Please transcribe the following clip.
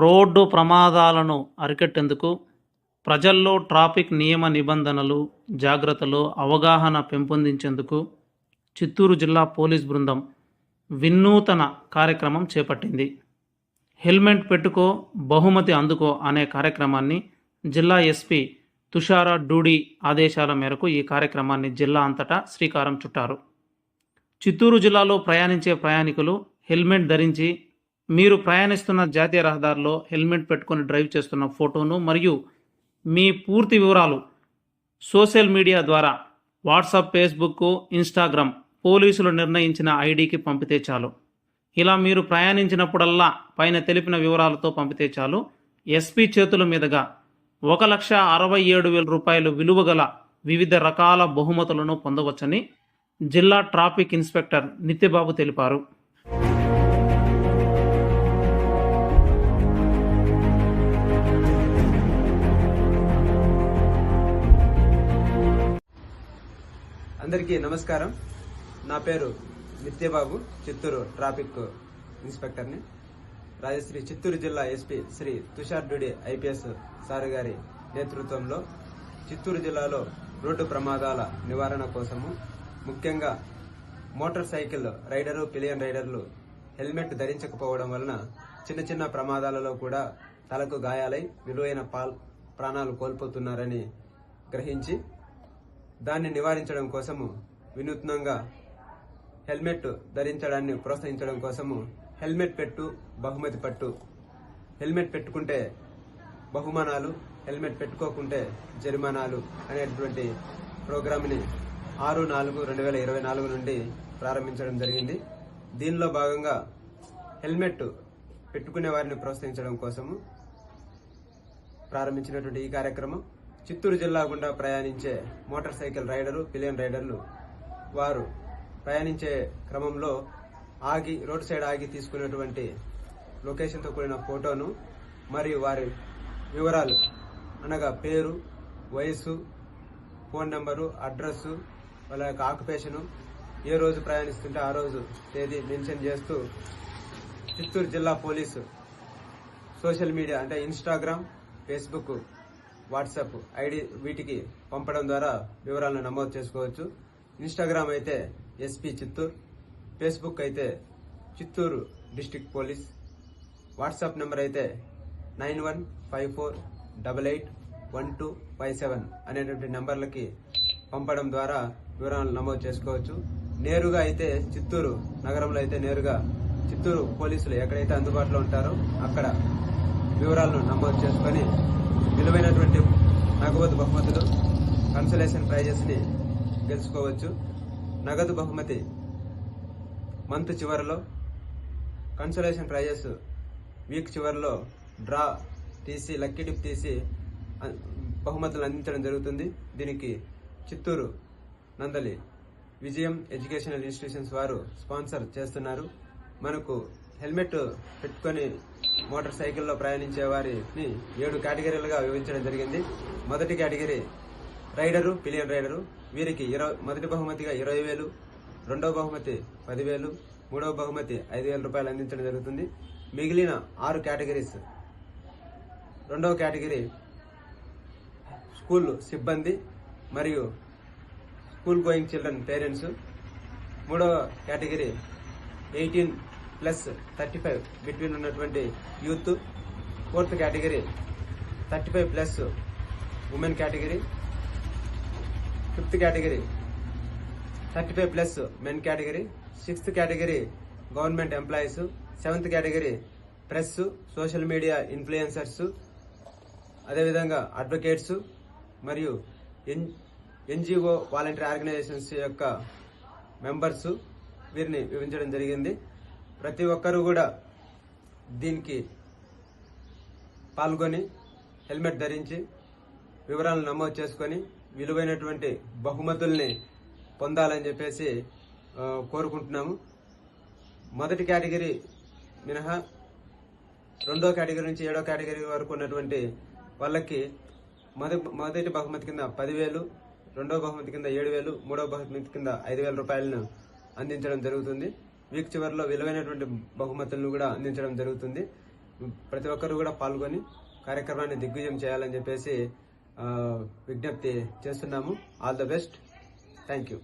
Road ప్రమాదాలను అరికట్టేందుకు ప్రజల్లో ట్రాఫిక్ నియమ నిబంధనలు, జాగ్రత్తలు అవగాహన పెంపొందించేందుకు చిత్తూరు జిల్లా పోలీస్ బృందం వినూతన కార్యక్రమం చేపట్టింది. హెల్మెట్ పెట్టుకో బహుమతి అందుకో అనే కార్యక్రమాన్ని జిల్లా ఎస్పీ తుషార డూడి ఆదేశాల మేరకు ఈ కార్యక్రమాన్ని జిల్లా అంతటా శ్రీకారం చుట్టారు. చిత్తూరు జిల్లాలో ప్రయాణించే ప్రయాణికులు హెల్మెట్ ధరించి మీరు ప్రయాణిస్తున్న జాతీయ రహదారిలో హెల్మెట్ పెట్టుకొని డ్రైవ్ చేస్తున్న ఫోటోను మరియు మీ పూర్తి వివరాలు సోషల్ మీడియా ద్వారా వాట్సాప్, ఫేస్బుక్, ఇన్స్టాగ్రామ్ పోలీసులు నిర్ణయించిన ఐడికి పంపితే చాలు. ఇలా మీరు ప్రయాణించినప్పుడల్లా పైన తెలిపిన వివరాలతో పంపితే చాలు. ఎస్పీ చేతుల మీదుగా 1,67,000 రూపాయలు విలువ గల వివిధ రకాల బహుమతులను పొందవచ్చని జిల్లా ట్రాఫిక్ ఇన్స్పెక్టర్ నిత్యబాబు తెలిపారు. అందరికీ నమస్కారం. నా పేరు నిత్యబాబు, చిత్తూరు ట్రాఫిక్ ఇన్స్పెక్టర్ని. రాజశ్రీ చిత్తూరు జిల్లా SP Shri Tushar Dudi IPS sir గారి నేతృత్వంలో చిత్తూరు జిల్లాలో రోడ్డు ప్రమాదాల నివారణ కోసము ముఖ్యంగా మోటార్ సైకిల్ రైడరు, పిలియన్ రైడర్లు హెల్మెట్ ధరించకపోవడం వలన చిన్న చిన్న ప్రమాదాలలో కూడా తలకు గాయాలై విలువైన ప్రాణాలు కోల్పోతున్నారని గ్రహించి దాన్ని నివారించడం కోసము వినూత్నంగా హెల్మెట్ ధరించడాన్ని ప్రోత్సహించడం కోసము హెల్మెట్ పెట్టు బహుమతి పట్టు, హెల్మెట్ పెట్టుకుంటే బహుమానాలు, హెల్మెట్ పెట్టుకోకుంటే జరిమానాలు అనేటువంటి ప్రోగ్రామ్ని 6/4/2024 నుండి ప్రారంభించడం జరిగింది. దీనిలో భాగంగా హెల్మెట్ పెట్టుకునే వారిని ప్రోత్సహించడం కోసము ప్రారంభించినటువంటి ఈ కార్యక్రమం చిత్తూరు జిల్లా గుండా ప్రయాణించే మోటార్ సైకిల్ రైడరు, పిలియన్ రైడర్లు వారు ప్రయాణించే క్రమంలో రోడ్ సైడ్ ఆగి తీసుకున్నటువంటి లొకేషన్తో కూడిన ఫోటోను మరియు వారి వివరాలు అనగా పేరు, వయసు, ఫోన్ నెంబరు, అడ్రస్సు, వాళ్ళ యొక్క ఆక్యుపేషను, ఏ రోజు ప్రయాణిస్తుంటే ఆ రోజు తేదీ మెన్షన్ చేస్తూ చిత్తూరు జిల్లా పోలీసు సోషల్ మీడియా అంటే ఇన్స్టాగ్రామ్, ఫేస్బుక్, వాట్సాప్ ఐడి వీటికి పంపడం ద్వారా వివరాలను నమోదు చేసుకోవచ్చు. ఇన్స్టాగ్రామ్ అయితే ఎస్పీ చిత్తూరు, ఫేస్బుక్ అయితే Chittoor district police, WhatsApp number అయితే 9154881257 అనేటువంటి నెంబర్లకి పంపడం ద్వారా వివరాలను నమోదు చేసుకోవచ్చు. నేరుగా అయితే చిత్తూరు నగరంలో అయితే నేరుగా చిత్తూరు పోలీసులు ఎక్కడైతే అందుబాటులో ఉంటారో అక్కడ వివరాలను నమోదు చేసుకొని విలువైనటువంటి నగదు బహుమతులు, కన్సలేషన్ ప్రైజెస్ ని గెలుచుకోవచ్చు. నగదు బహుమతి మంత్ చివరిలో, కన్సలేషన్ ప్రైజెస్ వీక్ చివరిలో డ్రా తీసి, లక్కీ డిప్ తీసి బహుమతులు అందించడం జరుగుతుంది. దీనికి చిత్తూరు నందలి విజయం ఎడ్యుకేషనల్ ఇన్స్టిట్యూషన్స్ వారు స్పాన్సర్ చేస్తున్నారు. మనకు హెల్మెట్ పెట్టుకొని మోటార్ సైకిల్లో ప్రయాణించే వారిని 7 కేటగిరీలుగా విభజించడం జరిగింది. మొదటి కేటగిరీ రైడరు, పిలియన్ రైడరు. వీరికి మొదటి బహుమతిగా 20,000, రెండవ బహుమతి 10,000, మూడవ బహుమతి 5,000 రూపాయలు అందించడం జరుగుతుంది. మిగిలిన 6 కేటగిరీస్. రెండవ కేటగిరీ స్కూల్ సిబ్బంది మరియు స్కూల్ గోయింగ్ చిల్డ్రన్ పేరెంట్స్. మూడవ కేటగిరీ 18+35 బిట్వీన్ ఉన్నటువంటి youth. Fourth category 35+ women category. Fifth category 35+ men category. Sixth category government employees. Seventh category press, social media influencers, అదేవిధంగా అడ్వకేట్స్ మరియు ఎన్జిఓ వాలంటరీ ఆర్గనైజేషన్స్ యొక్క members. వీరిని వివరించడం జరిగింది. ప్రతి ఒక్కరూ కూడా దీనికి పాల్గొని హెల్మెట్ ధరించి వివరాలను నమోదు చేసుకొని విలువైనటువంటి బహుమతుల్ని పొందాలని చెప్పేసి కోరుకుంటున్నాము. మొదటి కేటగిరీ మినహా రెండో కేటగిరీ నుంచి 7వ కేటగిరీ వరకు ఉన్నటువంటి వాళ్ళకి మొదటి బహుమతి కింద 10,000, రెండవ బహుమతి కింద 7,000, మూడవ బహుమతి కింద 5,000 రూపాయలను అందించడం జరుగుతుంది. వీక్ చివరిలో విలువైనటువంటి బహుమతులను కూడా అందించడం జరుగుతుంది. ప్రతి ఒక్కరు కూడా పాల్గొని కార్యక్రమాన్ని దిగ్విజయం చేయాలని చెప్పేసి విజ్ఞప్తి చేస్తున్నాము. All the best. Thank you.